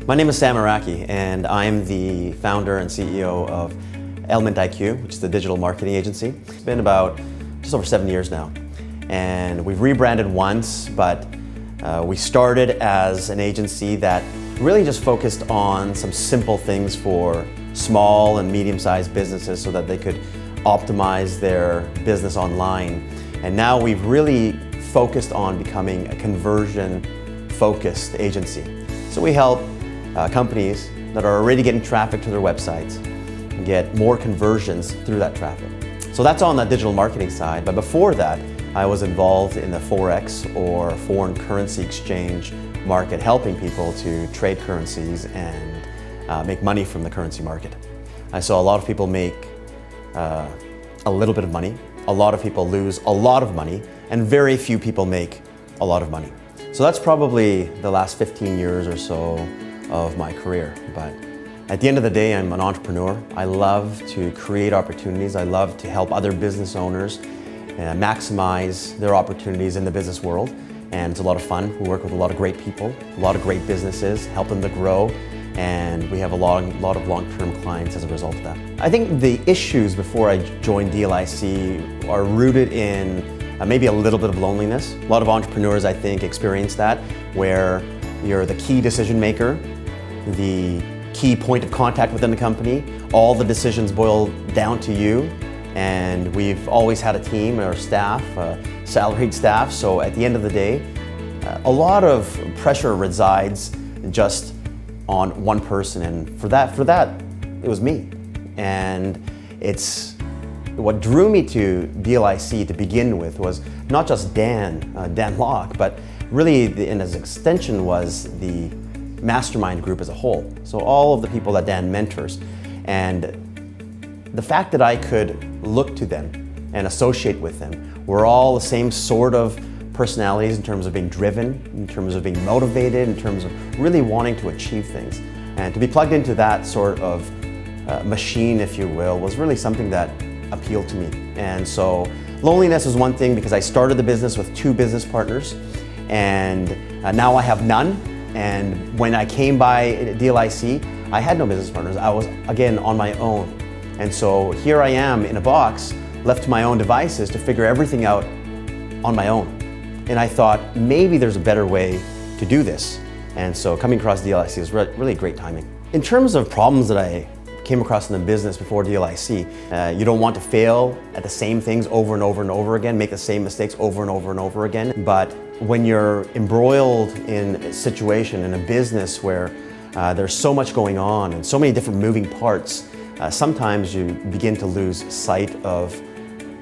My name is Sam Araki, and I'm the founder and CEO of Element IQ, which is the digital marketing agency. It's been about just over 7 years now. And we've rebranded once, but we started as an agency that really just focused on some simple things for small and medium-sized businesses so that they could optimize their business online. And now we've really focused on becoming a conversion-focused agency. So we help companies that are already getting traffic to their websites and get more conversions through that traffic. So that's on the digital marketing side, but before that, I was involved in the Forex or foreign currency exchange market, helping people to trade currencies and make money from the currency market. I saw a lot of people make a little bit of money, a lot of people lose a lot of money, and very few people make a lot of money. So that's probably the last 15 years or so of my career. But at the end of the day, I'm an entrepreneur. I love to create opportunities. I love to help other business owners maximize their opportunities in the business world. And it's a lot of fun. We work with a lot of great people, a lot of great businesses, help them to grow. And we have a lot of long-term clients as a result of that. I think the issues before I joined DLIC are rooted in maybe a little bit of loneliness. A lot of entrepreneurs, I think, experience that, where you're the key decision maker, the key point of contact within the company. All the decisions boil down to you, and we've always had a team or staff, salaried staff, so at the end of the day, a lot of pressure resides just on one person, and for that, it was me. And it's what drew me to DLIC to begin with was not just Dan Locke, but really, in his extension was the mastermind group as a whole. So all of the people that Dan mentors. And the fact that I could look to them and associate with them, we're all the same sort of personalities in terms of being driven, in terms of being motivated, in terms of really wanting to achieve things. And to be plugged into that sort of machine, if you will, was really something that appealed to me. And so loneliness is one thing because I started the business with 2 business partners, and now I have none. And when I came by DLIC, I had no business partners. I was, again, on my own. And so here I am in a box, left to my own devices to figure everything out on my own. And I thought, maybe there's a better way to do this. And so coming across DLIC was really great timing. In terms of problems that I came across in the business before DLIC, you don't want to fail at the same things over and over and over again, make the same mistakes over and over and over again. But when you're embroiled in a situation, in a business where there's so much going on and so many different moving parts, sometimes you begin to lose sight of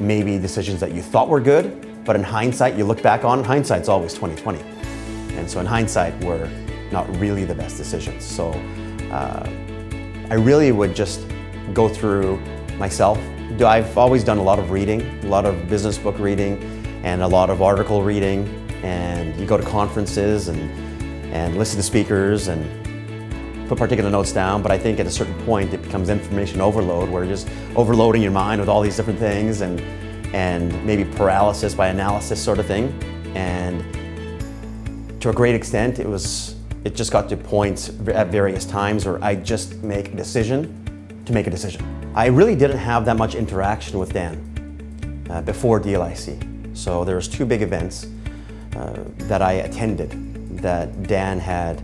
maybe decisions that you thought were good, but in hindsight, you look back on, hindsight's always 20/20. And so in hindsight, were not really the best decisions. So I really would just go through myself. I've always done a lot of reading, a lot of business book reading, and a lot of article reading. And you go to conferences and listen to speakers and put particular notes down. But I think at a certain point, it becomes information overload, where you're just overloading your mind with all these different things and maybe paralysis by analysis sort of thing. And to a great extent, it just got to points at various times where I just make a decision to make a decision. I really didn't have that much interaction with Dan before DLIC. So there was 2 big events that I attended that Dan had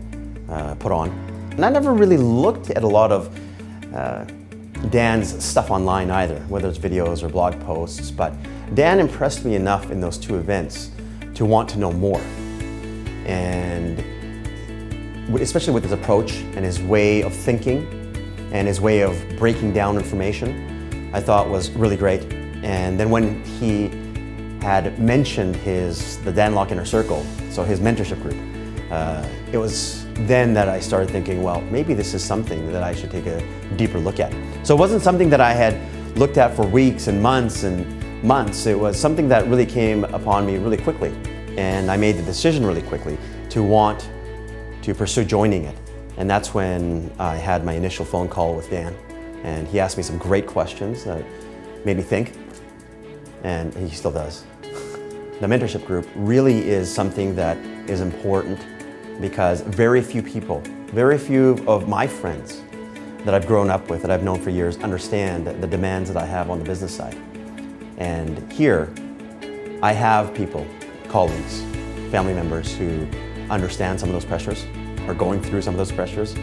put on. And I never really looked at a lot of Dan's stuff online either, whether it's videos or blog posts, but Dan impressed me enough in those 2 events to want to know more. And especially with his approach and his way of thinking and his way of breaking down information, I thought was really great. And then when he had mentioned the Dan Locke Inner Circle, so his mentorship group, it was then that I started thinking, well, maybe this is something that I should take a deeper look at. So it wasn't something that I had looked at for weeks and months and months. It was something that really came upon me really quickly. And I made the decision really quickly to want to pursue joining it. And that's when I had my initial phone call with Dan. And he asked me some great questions that made me think, and he still does. The mentorship group really is something that is important because very few people Very few of my friends that I've grown up with, that I've known for years, understand the demands that I have on the business side. And here, I have people, colleagues, family members who understand some of those pressures, are going through some of those pressures,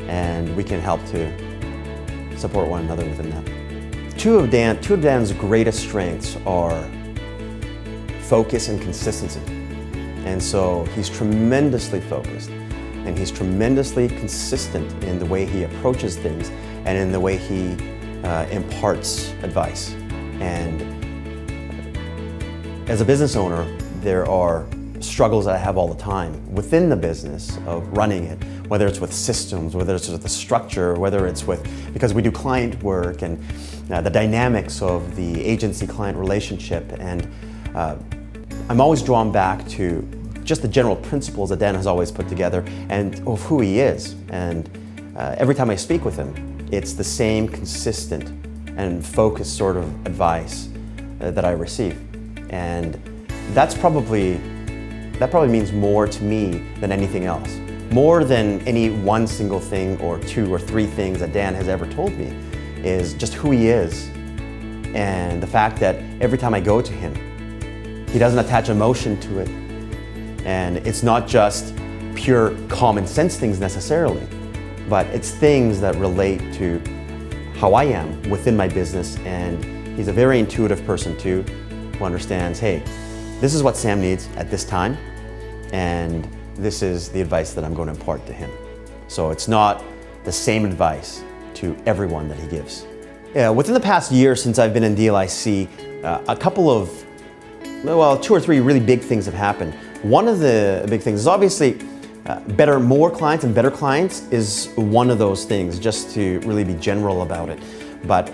and we can help to support one another within that. Two of Dan's greatest strengths are focus and consistency. And so he's tremendously focused, and he's tremendously consistent in the way he approaches things and in the way he imparts advice. And as a business owner, there are struggles that I have all the time within the business of running it, whether it's with systems, whether it's with the structure, whether it's with, because we do client work and the dynamics of the agency-client relationship. And I'm always drawn back to just the general principles that Dan has always put together and of who he is. And every time I speak with him, it's the same consistent and focused sort of advice that I receive. And that probably means more to me than anything else. More than any one single thing or two or three things that Dan has ever told me is just who he is, and the fact that every time I go to him, he doesn't attach emotion to it. And it's not just pure common sense things necessarily, but it's things that relate to how I am within my business. And he's a very intuitive person too, who understands, hey, this is what Sam needs at this time, and this is the advice that I'm going to impart to him. So it's not the same advice to everyone that he gives. Within the past year since I've been in DLIC, a couple of, well, two or three really big things have happened. One of the big things is obviously more clients and better clients is one of those things, just to really be general about it. But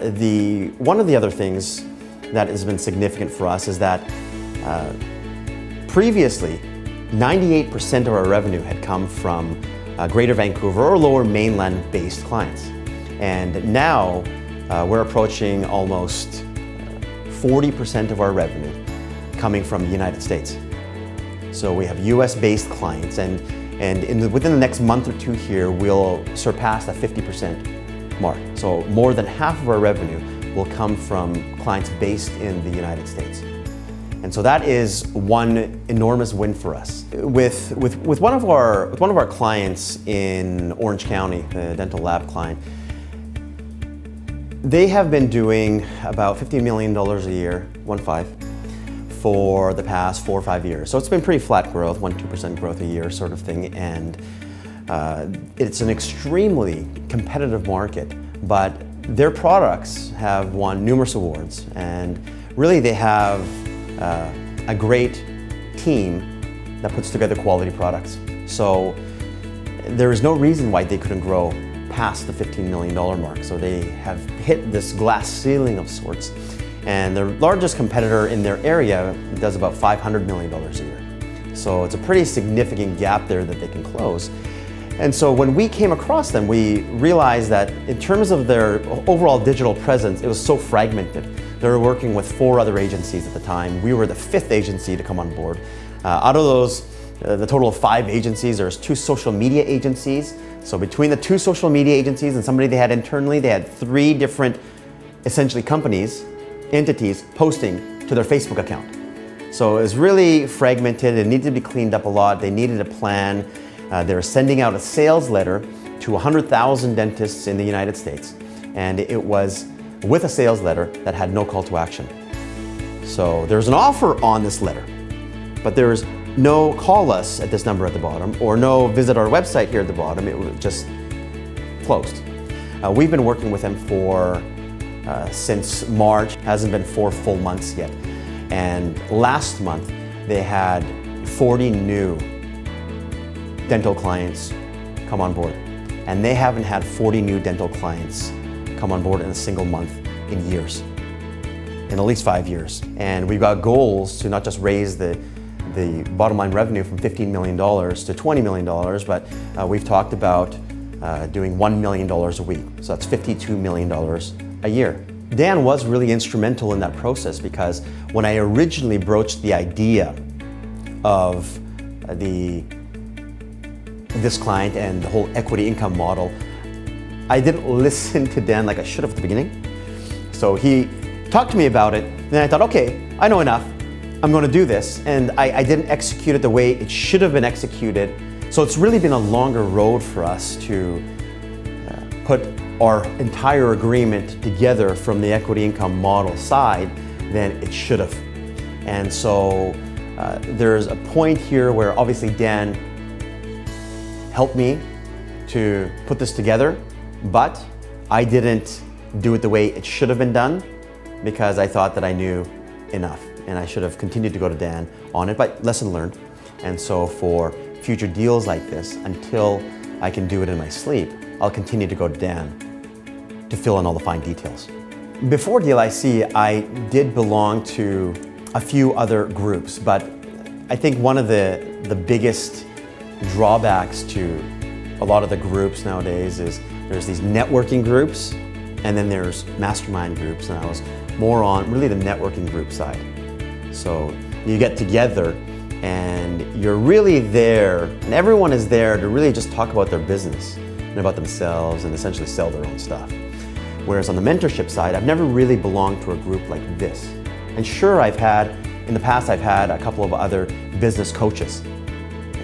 one of the other things that has been significant for us is that previously, 98% of our revenue had come from Greater Vancouver or Lower Mainland-based clients. And now we're approaching almost 40% of our revenue coming from the United States. So we have US-based clients, and within the next month or two here, we'll surpass that 50% mark. So more than half of our revenue will come from clients based in the United States. And so that is one enormous win for us. With one of our clients in Orange County, the dental lab client, they have been doing about $15 million a year, 1.5, for the past 4 or 5 years. So it's been pretty flat growth, 1-2% growth a year sort of thing. And it's an extremely competitive market, but their products have won numerous awards, and really they have a great team that puts together quality products. So there is no reason why they couldn't grow past the $15 million mark. So they have hit this glass ceiling of sorts. And their largest competitor in their area does about $500 million a year. So it's a pretty significant gap there that they can close. And so when we came across them, we realized that in terms of their overall digital presence, it was so fragmented. They were working with 4 other agencies at the time. We were the 5th agency to come on board. Out of those, the total of 5 agencies, there's 2 social media agencies. So between the 2 social media agencies and somebody they had internally, they had 3 different, essentially entities posting to their Facebook account. So it was really fragmented. It needed to be cleaned up a lot. They needed a plan. They were sending out a sales letter to 100,000 dentists in the United States. And it was with a sales letter that had no call to action. So there's an offer on this letter, but there's no call us at this number at the bottom or no visit our website here at the bottom. It was just closed. We've been working with them for since March, hasn't been 4 full months yet. And last month they had 40 new dental clients come on board. And they haven't had 40 new dental clients come on board in a single month in years, in at least 5 years. And we've got goals to not just raise the bottom line revenue from $15 million to $20 million, but we've talked about doing $1 million a week. So that's $52 million a year. Dan was really instrumental in that process, because when I originally broached the idea of the this client and the whole equity income model, I didn't listen to Dan like I should have at the beginning. So he talked to me about it, then I thought, okay, I know enough. I'm going to do this, and I didn't execute it the way it should have been executed. So it's really been a longer road for us to put our entire agreement together from the equity income model side than it should have. And so there's a point here where obviously Dan helped me to put this together, but I didn't do it the way it should have been done because I thought that I knew enough. And I should have continued to go to Dan on it, but lesson learned. And so for future deals like this, until I can do it in my sleep, I'll continue to go to Dan to fill in all the fine details. Before DLIC, I did belong to a few other groups, but I think one of the biggest drawbacks to a lot of the groups nowadays is there's these networking groups, and then there's mastermind groups, and I was more on really the networking group side. So you get together and you're really there, and everyone is there to really just talk about their business and about themselves and essentially sell their own stuff. Whereas on the mentorship side, I've never really belonged to a group like this. And sure, in the past I've had a couple of other business coaches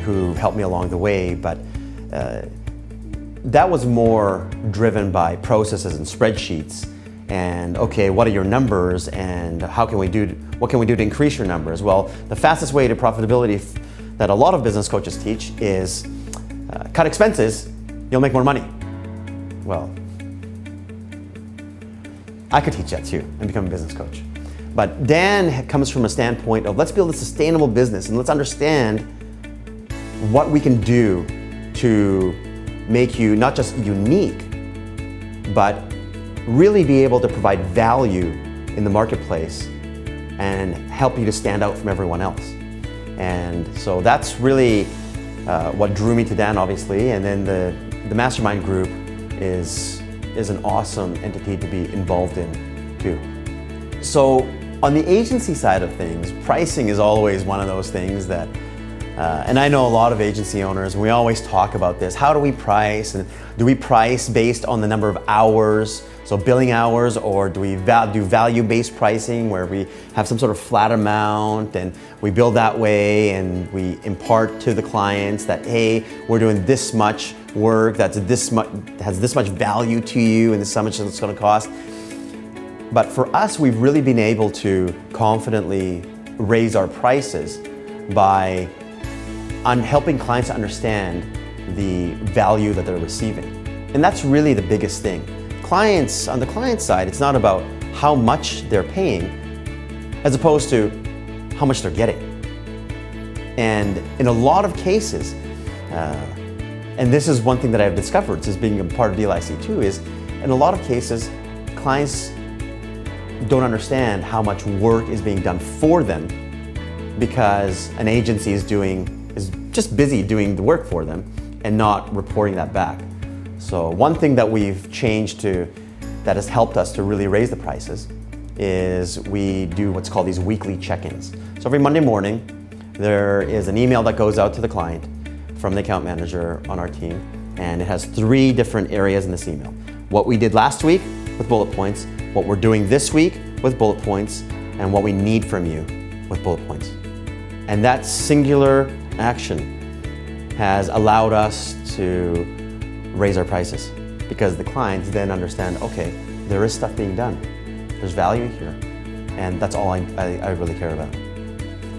who helped me along the way, but that was more driven by processes and spreadsheets. And okay, what are your numbers, and what can we do to increase your numbers? Well, the fastest way to profitability that a lot of business coaches teach is cut expenses, you'll make more money. Well, I could teach that too and become a business coach. But Dan comes from a standpoint of let's build a sustainable business and let's understand what we can do to make you not just unique, but really be able to provide value in the marketplace and help you to stand out from everyone else. And so that's really what drew me to Dan, obviously. And then the mastermind group is an awesome entity to be involved in too. So on the agency side of things, pricing is always one of those things that and I know a lot of agency owners, and we always talk about this. How do we price? And do we price based on the number of hours, so billing hours, or do we do value-based pricing where we have some sort of flat amount and we bill that way and we impart to the clients that, hey, we're doing this much work, has this much value to you, and this is how much it's going to cost. But for us, we've really been able to confidently raise our prices by helping clients to understand the value that they're receiving. And that's really the biggest thing. On the client side, it's not about how much they're paying as opposed to how much they're getting. And in a lot of cases, and this is one thing that I've discovered since being a part of DLIC too, is in a lot of cases, clients don't understand how much work is being done for them because an agency is just busy doing the work for them and not reporting that back. So one thing that we've changed that has helped us to really raise the prices is we do what's called these weekly check-ins. So every Monday morning, there is an email that goes out to the client from the account manager on our team, and it has 3 different areas in this email. What we did last week with bullet points, what we're doing this week with bullet points, and what we need from you with bullet points. And that singular action has allowed us to raise our prices because the clients then understand, okay, there is stuff being done. There's value here. And that's all I really care about.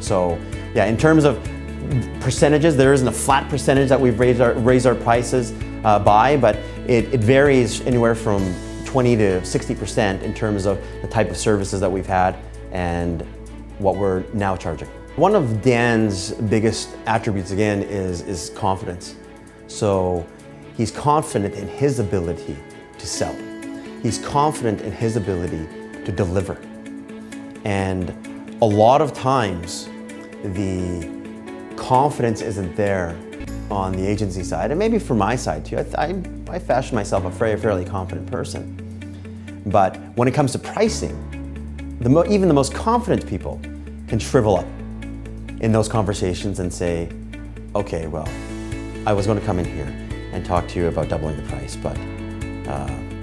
So yeah, in terms of percentages, there isn't a flat percentage that we've raised our prices by, but it varies anywhere from 20 to 60% in terms of the type of services that we've had and what we're now charging. One of Dan's biggest attributes, again, is confidence. So he's confident in his ability to sell. He's confident in his ability to deliver. And a lot of times, the confidence isn't there on the agency side, and maybe from my side too. I fashion myself a fairly confident person. But when it comes to pricing, even the most confident people can shrivel up in those conversations and say, okay, well, I was going to come in here and talk to you about doubling the price, but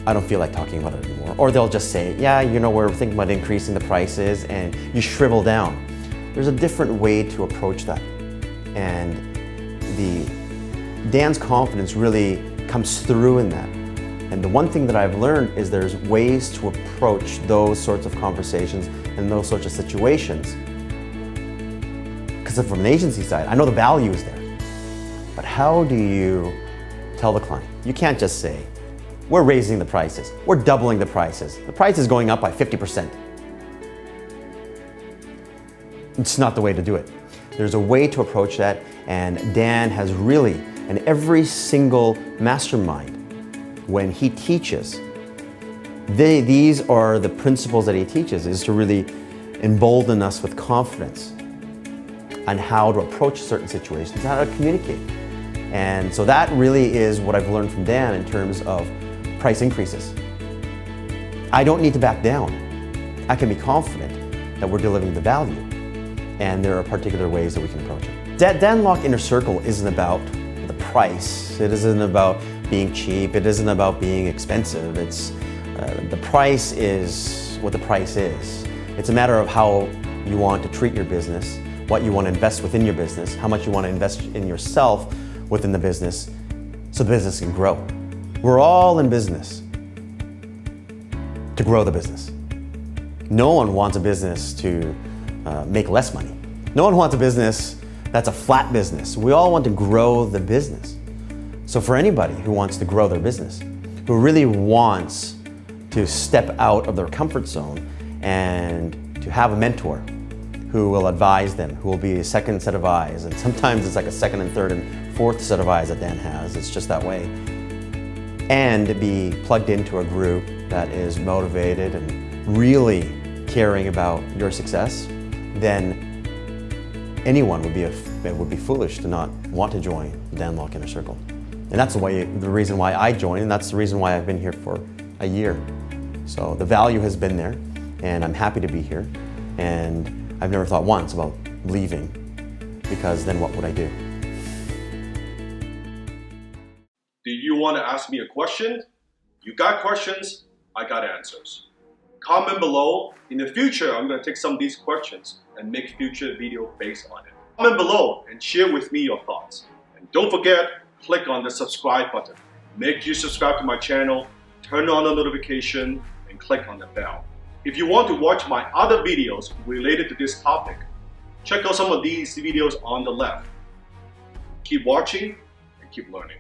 I don't feel like talking about it anymore. Or they'll just say, yeah, you know, we're thinking about increasing the prices, and you shrivel down. There's a different way to approach that. And Dan's confidence really comes through in that. And the one thing that I've learned is there's ways to approach those sorts of conversations and those sorts of situations. Because from an agency side, I know the value is there. But how do you tell the client? You can't just say, we're raising the prices, we're doubling the prices. The price is going up by 50%. It's not the way to do it. There's a way to approach that, and Dan has really, and every single mastermind, when he teaches, these are the principles that he teaches, is to really embolden us with confidence on how to approach certain situations, how to communicate. And so that really is what I've learned from Dan in terms of price increases. I don't need to back down. I can be confident that we're delivering the value, and there are particular ways that we can approach it. Danlock Inner Circle isn't about the price. It isn't about being cheap. It isn't about being expensive. It's the price is what the price is. It's a matter of how you want to treat your business, what you want to invest within your business, how much you want to invest in yourself within the business so the business can grow. We're all in business to grow the business. No one wants a business to make less money. No one wants a business that's a flat business. We all want to grow the business. So for anybody who wants to grow their business, who really wants to step out of their comfort zone and to have a mentor who will advise them, who will be a second set of eyes, and sometimes it's like a second and third and fourth set of eyes that Dan has, it's just that way, and be plugged into a group that is motivated and really caring about your success, then anyone would be foolish to not want to join the Danlock Inner Circle. And that's the reason why I joined, and that's the reason why I've been here for a year. So the value has been there, and I'm happy to be here. And I've never thought once about leaving, because then what would I do? Do you want to ask me a question? You got questions, I got answers. Comment below. In the future, I'm going to take some of these questions and make future video based on it. Comment below and share with me your thoughts. And don't forget, click on the subscribe button. Make sure you subscribe to my channel, turn on the notification, and click on the bell. If you want to watch my other videos related to this topic, check out some of these videos on the left. Keep watching and keep learning.